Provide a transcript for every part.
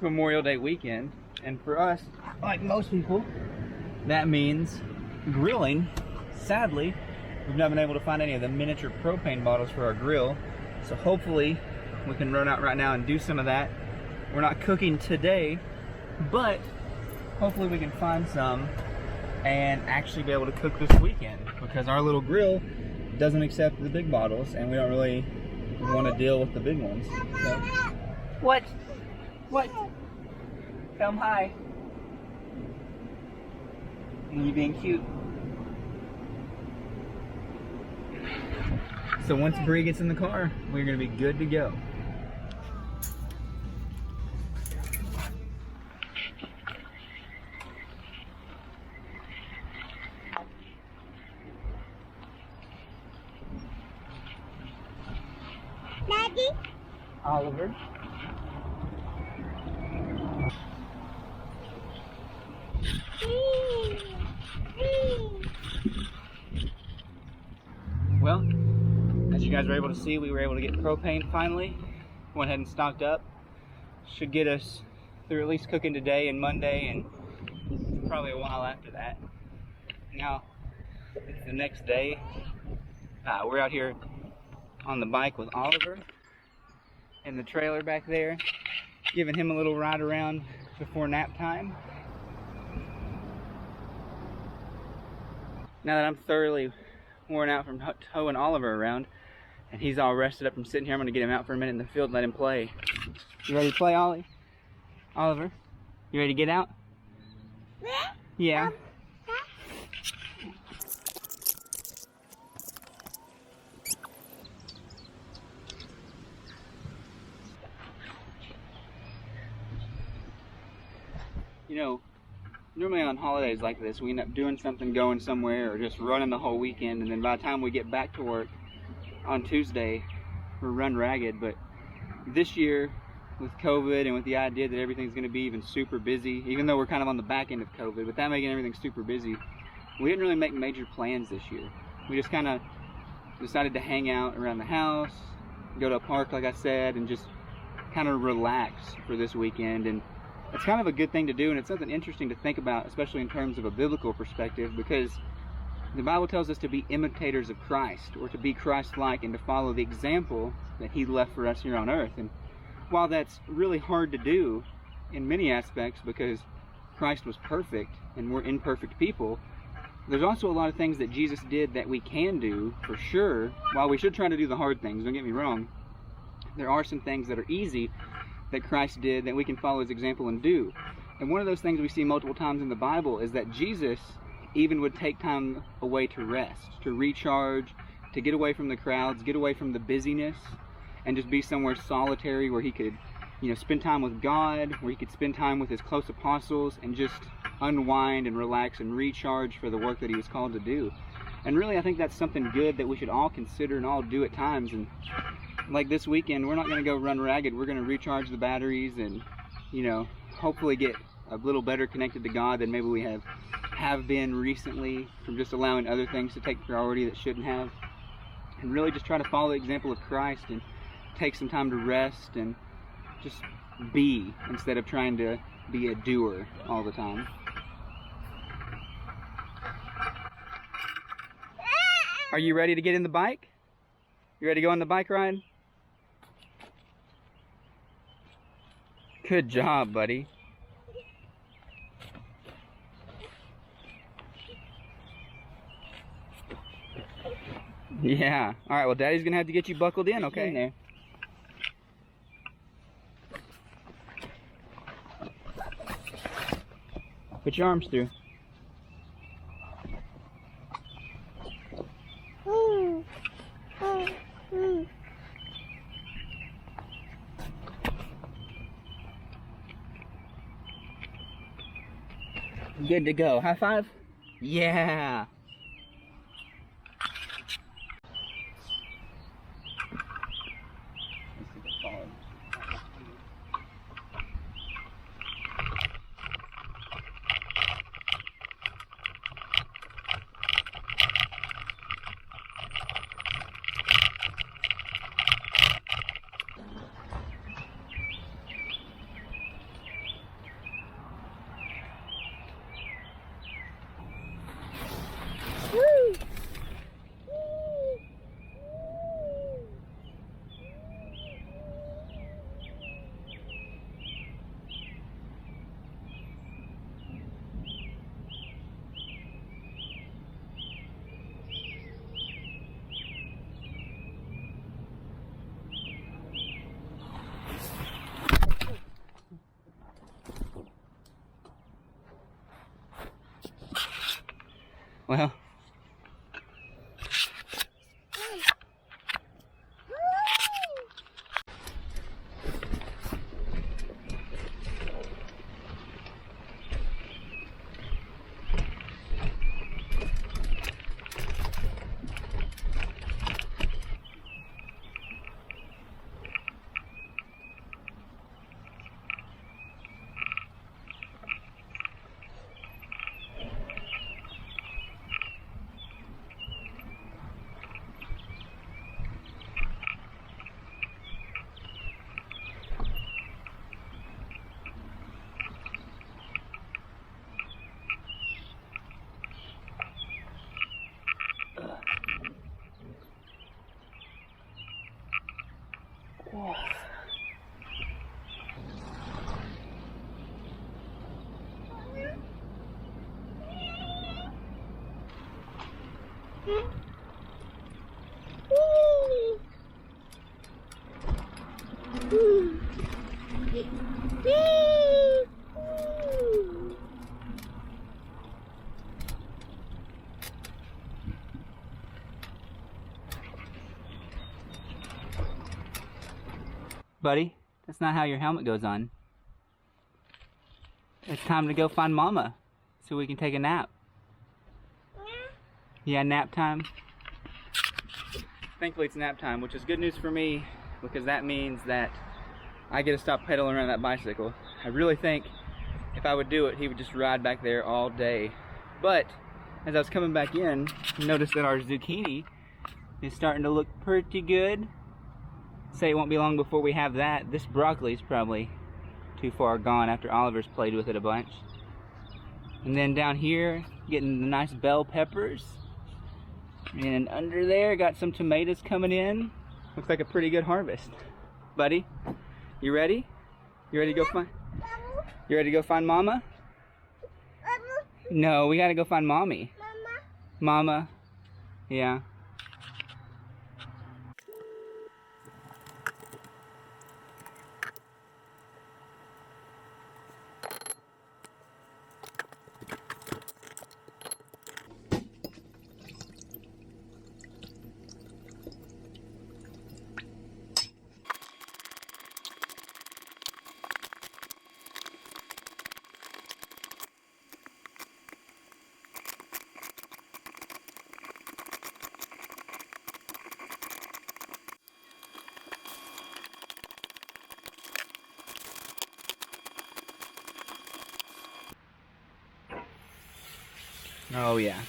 Memorial Day weekend, and for us, like most people, that means grilling. Sadly, we've not been able to find any of the miniature propane bottles for our grill, so hopefully we can run out right now and do some of that. We're not cooking today, but hopefully we can find some and actually be able to cook this weekend, because our little grill doesn't accept the big bottles and we don't really want to deal with the big ones. So. What? Come hi. You being cute. So once Bree gets in the car, we're going to be good to go. Daddy? Oliver. Well, as you guys were able to see, we were able to get propane finally. Went ahead and stocked up. Should get us through at least cooking today and Monday, and probably a while after that. Now, it's the next day. We're out here on the bike with Oliver in the trailer back there, giving him a little ride around before nap time. Now that I'm thoroughly worn out from towing Oliver around, and he's all rested up from sitting here, I'm going to get him out for a minute in the field and let him play. You ready to play, Ollie? Oliver, you ready to get out? Yeah. You know, normally on holidays like this, we end up doing something, going somewhere, or just running the whole weekend, and then by the time we get back to work on Tuesday, we're run ragged. But this year, with COVID and with the idea that everything's going to be even super busy, even though we're kind of on the back end of COVID, with that making everything super busy, we didn't really make major plans this year. We just kind of decided to hang out around the house, go to a park like I said, and just kind of relax for this weekend. And it's kind of a good thing to do, and it's something interesting to think about, especially in terms of a biblical perspective, because the Bible tells us to be imitators of Christ, or to be Christ-like, and to follow the example that He left for us here on earth. And while that's really hard to do in many aspects, because Christ was perfect and we're imperfect people, there's also a lot of things that Jesus did that we can do for sure. While we should try to do the hard things, don't get me wrong, there are some things that are easy that Christ did that we can follow His example and do. And one of those things we see multiple times in the Bible is that Jesus even would take time away to rest, to recharge, to get away from the crowds, get away from the busyness, and just be somewhere solitary where He could, spend time with God, where He could spend time with His close apostles and just unwind and relax and recharge for the work that He was called to do. And really, I think that's something good that we should all consider and all do at times. And like this weekend, we're not going to go run ragged. We're going to recharge the batteries and, hopefully get a little better connected to God than maybe we have been recently, from just allowing other things to take priority that shouldn't have. And really just try to follow the example of Christ and take some time to rest and just be, instead of trying to be a doer all the time. Are you ready to get in the bike? You ready to go on the bike ride? Good job, buddy. Yeah. All right, well, Daddy's going to have to get you buckled in, okay? In there. Put your arms through. Good to go. High five? Yeah. Well, buddy, that's not how your helmet goes on. It's time to go find Mama so we can take a nap. Yeah, nap time. Thankfully it's nap time, which is good news for me because that means that I get to stop pedaling around that bicycle. I really think if I would do it, he would just ride back there all day. But as I was coming back in, I noticed that our zucchini is starting to look pretty good. Say it won't be long before we have that. This broccoli is probably too far gone after Oliver's played with it a bunch. And then down here, getting the nice bell peppers. And under there, got some tomatoes coming in. Looks like a pretty good harvest. Buddy, you ready? You ready to go find? You ready to go find Mama? No, we gotta go find Mommy. Mama? Yeah. Oh yeah.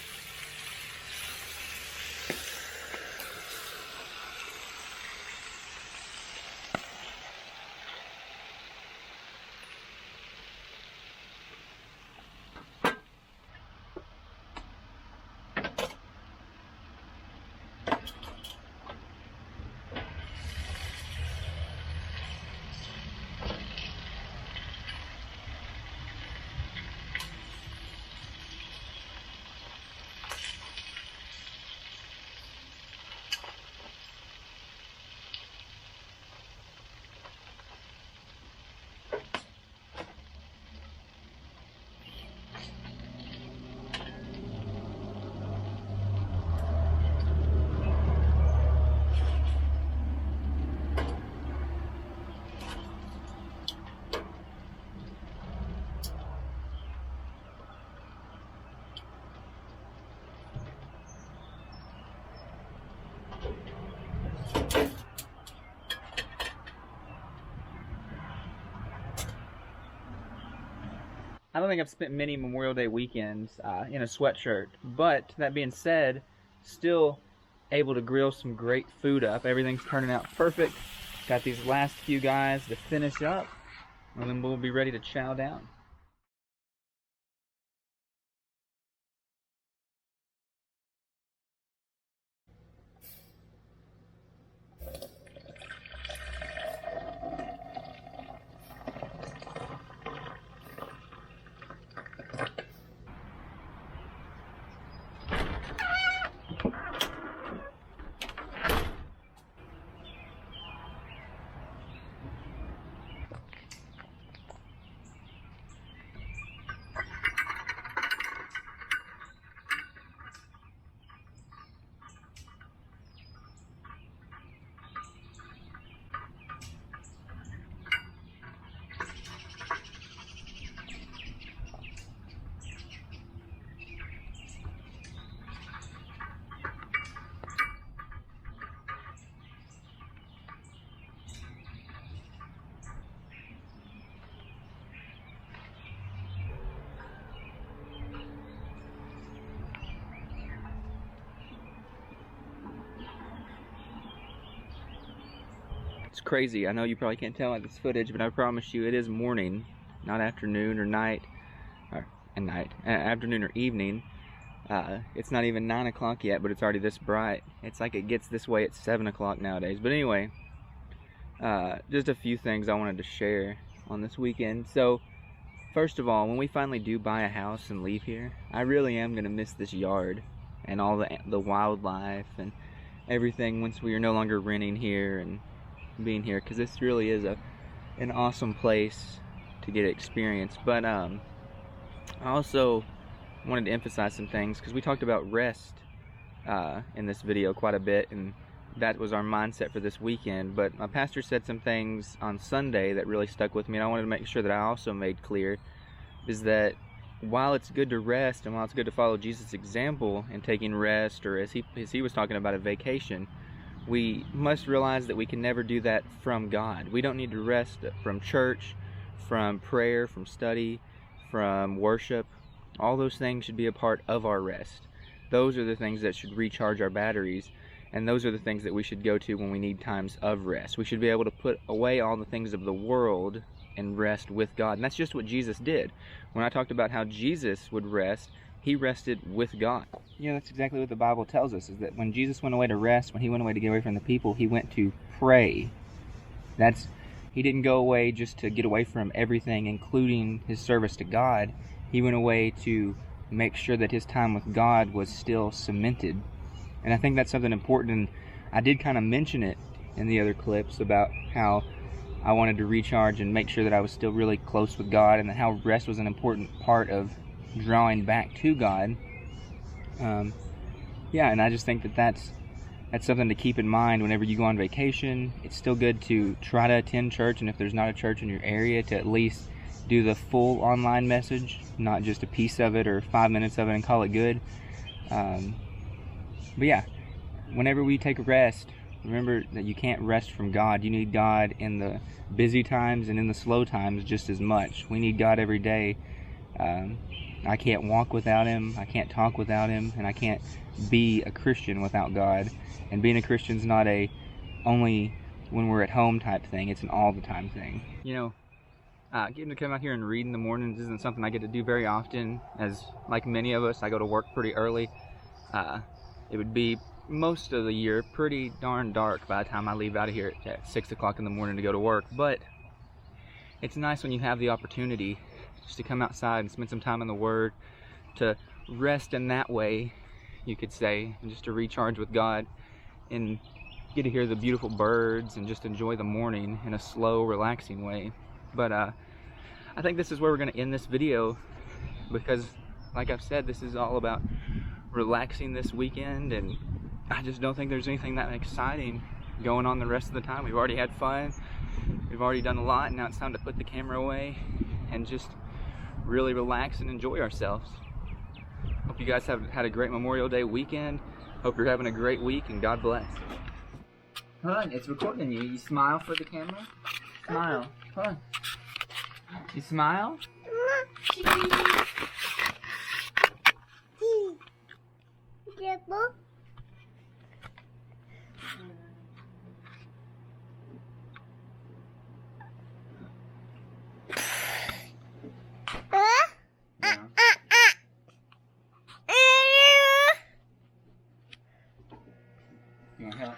I don't think I've spent many Memorial Day weekends in a sweatshirt, but that being said, still able to grill some great food up. Everything's turning out perfect. Got these last few guys to finish up, and then we'll be ready to chow down. crazy. I know you probably can't tell by this footage, but I promise you it is morning, not afternoon or night, afternoon or evening. It's not even 9 o'clock yet, but it's already this bright. It's like it gets this way at 7 o'clock nowadays. But anyway, just a few things I wanted to share on this weekend. So, first of all, when we finally do buy a house and leave here, I really am going to miss this yard and all the wildlife and everything once we are no longer renting here and being here, because this really is an awesome place to get experience. But I also wanted to emphasize some things, because we talked about rest in this video quite a bit, and that was our mindset for this weekend. But my pastor said some things on Sunday that really stuck with me, and I wanted to make sure that I also made clear, is that while it's good to rest and while it's good to follow Jesus' example in taking rest, or as he was talking about a vacation, we must realize that we can never do that from God. We don't need to rest from church, from prayer, from study, from worship. All those things should be a part of our rest. Those are the things that should recharge our batteries, and those are the things that we should go to when we need times of rest. We should be able to put away all the things of the world and rest with God. And that's just what Jesus did. When I talked about how Jesus would rest, he rested with God. You know, that's exactly what the Bible tells us, is that when Jesus went away to rest, when he went away to get away from the people, he went to pray. He didn't go away just to get away from everything, including his service to God. He went away to make sure that his time with God was still cemented. And I think that's something important, and I did kind of mention it in the other clips about how I wanted to recharge and make sure that I was still really close with God, and how rest was an important part of drawing back to God. Yeah, and I just think that that's something to keep in mind whenever you go on vacation. It's still good to try to attend church, and if there's not a church in your area, to at least do the full online message, not just a piece of it or 5 minutes of it and call it good. But yeah, whenever we take a rest, remember that you can't rest from God. You need God in the busy times and in the slow times just as much. We need God every day. I can't walk without him, I can't talk without him, and I can't be a Christian without God. And being a Christian's not a only when we're at home type thing, it's an all the time thing. You know, getting to come out here and read in the mornings isn't something I get to do very often, as like many of us, I go to work pretty early. It would be most of the year pretty darn dark by the time I leave out of here at 6 o'clock in the morning to go to work. But it's nice when you have the opportunity just to come outside and spend some time in the Word, to rest in that way, you could say, and just to recharge with God and get to hear the beautiful birds and just enjoy the morning in a slow, relaxing way. But I think this is where we're going to end this video, because like I've said, this is all about relaxing this weekend, and I just don't think there's anything that exciting going on the rest of the time. We've already had fun, we've already done a lot, and now it's time to put the camera away and just really relax and enjoy ourselves. Hope you guys have had a great Memorial Day weekend. Hope you're having a great week, and God bless. Hold on, it's recording you. You smile for the camera? Smile. Hold on. You smile? You want help?